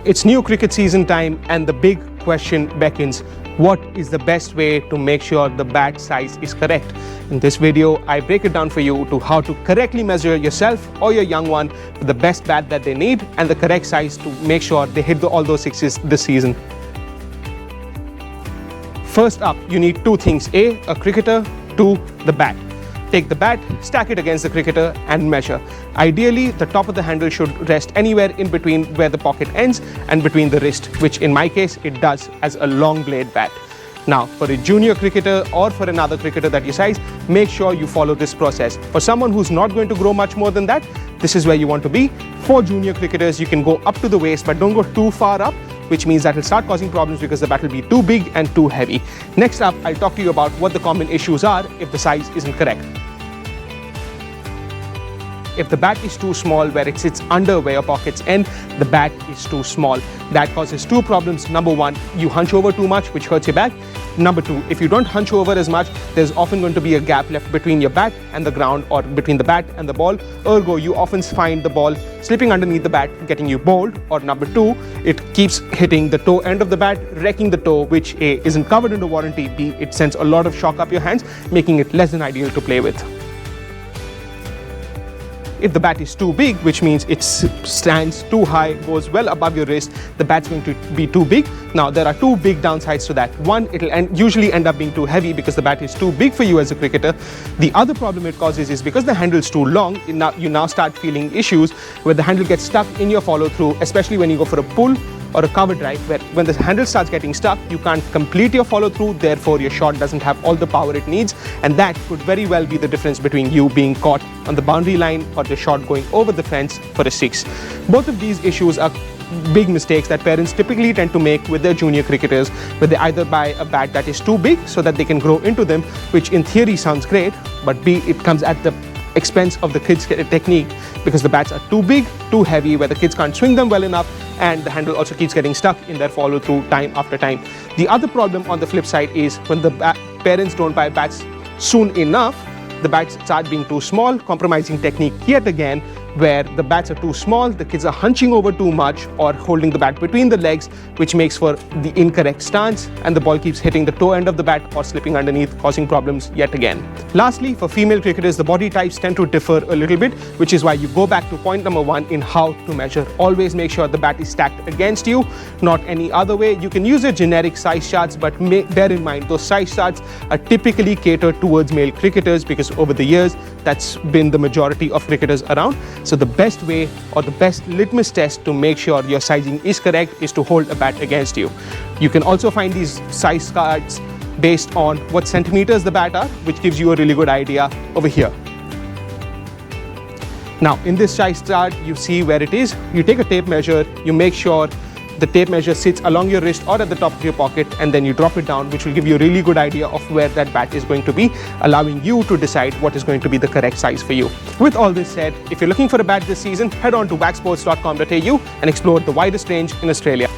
It's new cricket season time and the big question beckons. What is the best way to make sure the bat size is correct? In this video, I break it down for you to how to correctly measure yourself or your young one for the best bat that they need and the correct size to make sure they hit all those sixes this season. First up, you need two things. A cricketer, two, the bat. Take the bat, stack it against the cricketer and measure. Ideally, the top of the handle should rest anywhere in between where the pocket ends and between the wrist, which in my case, it does as a long blade bat. Now, for a junior cricketer or for another cricketer that you size, make sure you follow this process. For someone who's not going to grow much more than that, this is where you want to be. For junior cricketers, you can go up to the waist, but don't go too far up, which means that will start causing problems because the bat will be too big and too heavy. Next up, I'll talk to you about what the common issues are if the size isn't correct. If the bat is too small where it sits under where your pockets end, the bat is too small. That causes two problems. Number one, you hunch over too much, which hurts your back. Number two, if you don't hunch over as much, there's often going to be a gap left between your bat and the ground or between the bat and the ball. Ergo, you often find the ball slipping underneath the bat, getting you bowled. Or number two, it keeps hitting the toe end of the bat, wrecking the toe, which A, isn't covered under warranty, B, it sends a lot of shock up your hands, making it less than ideal to play with. If the bat is too big, which means it stands too high, goes well above your wrist, the bat's going to be too big. Now, there are two big downsides to that. One, it'll usually end up being too heavy because the bat is too big for you as a cricketer. The other problem it causes is because the handle's too long, you now start feeling issues where the handle gets stuck in your follow-through, especially when you go for a pull or a cover drive, where when the handle starts getting stuck, you can't complete your follow-through, therefore your shot doesn't have all the power it needs, and that could very well be the difference between you being caught on the boundary line or the shot going over the fence for a six. Both of these issues are big mistakes that parents typically tend to make with their junior cricketers, where they either buy a bat that is too big so that they can grow into them, which in theory sounds great, but B, it comes at the expense of the kids' technique because the bats are too big, too heavy, where the kids can't swing them well enough, and the handle also keeps getting stuck in their follow-through time after time. The other problem on the flip side is when the parents don't buy bats soon enough, the bats start being too small, compromising technique yet again, where the bats are too small, the kids are hunching over too much or holding the bat between the legs, which makes for the incorrect stance, and the ball keeps hitting the toe end of the bat or slipping underneath, causing problems yet again. Lastly, for female cricketers, the body types tend to differ a little bit, which is why you go back to point number one in how to measure. Always make sure the bat is stacked against you, not any other way. You can use a generic size charts, but bear in mind, those size charts are typically catered towards male cricketers because over the years, that's been the majority of cricketers around. So the best way or the best litmus test to make sure your sizing is correct is to hold a bat against you. You can also find these size cards based on what centimeters the bat are, which gives you a really good idea over here. Now, in this size chart, you see where it is. You take a tape measure, you make sure the tape measure sits along your wrist or at the top of your pocket, and then you drop it down, which will give you a really good idea of where that bat is going to be, allowing you to decide what is going to be the correct size for you. With all this said, if you're looking for a bat this season, head on to waxsports.com.au and explore the widest range in Australia.